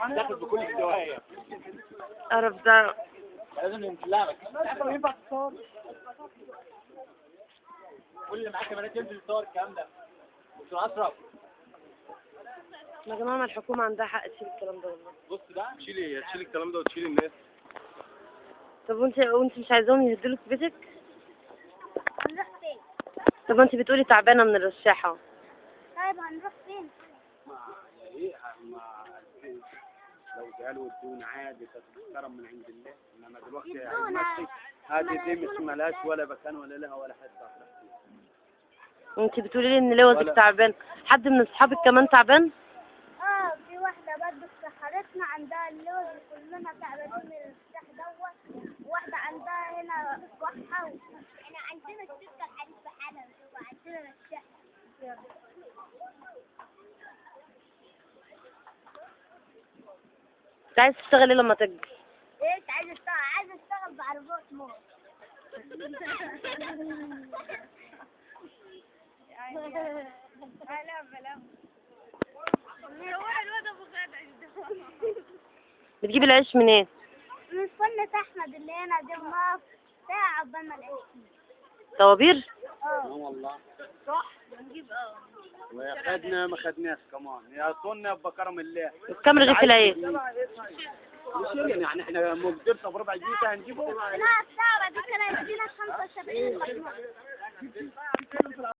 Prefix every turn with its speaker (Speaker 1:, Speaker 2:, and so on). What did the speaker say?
Speaker 1: داخل بكل الدوايا.
Speaker 2: قرف ده.
Speaker 1: لازم نطلعك. ينفع تصور؟ كل اللي معاك كاميرات ينزل يصور الكلام ده. مش اسرع.
Speaker 2: يا جماعة الحكومة عندها حق تشيل الكلام ده والله.
Speaker 1: بص بقى تشيلي الكلام ده وتشيلي الناس.
Speaker 2: طب وانت مش عايزاهم يهدولك في بيتك؟
Speaker 3: هنروح فين؟
Speaker 2: طب انت بتقولي تعبانة من الرشاحة.
Speaker 3: طيب هنروح فين؟
Speaker 1: لو قالوا ادونا عادي كرم من عند الله، انما دلوقتي
Speaker 3: يدونا.
Speaker 1: هذه دي مش ملاش ولا مكان ولا لها ولا حد.
Speaker 2: وانت بتقولي لي ان لوزك تعبان، حد من اصحابك كمان تعبان؟
Speaker 3: في واحدة برضه سحرتنا عندها اللوز كلنا تعبانين من الرشاح دوت، وواحدة عندها هنا كحة احنا عندنا السكر حديد بحالها وعندنا رشاح.
Speaker 2: انت عايز تشتغلي لما تكبر؟
Speaker 3: ايه انت عايز اشتغل؟ عايز اشتغل بعربية موت.
Speaker 2: بتجيب العيش منين؟
Speaker 3: من فنة احمد اللي هنا دي بنقف ساعة عقبال ما العيش.
Speaker 2: طوابير؟
Speaker 1: والله
Speaker 3: صح بنجيب
Speaker 1: وخدنا ما خدناش كمان يا صنع بكرم الله.
Speaker 2: كم رغيف العيش؟
Speaker 1: يعني احنا مقدرنا بربع جنيه هنجيبه.
Speaker 3: لا الساعة دي كانت هتدينا 75.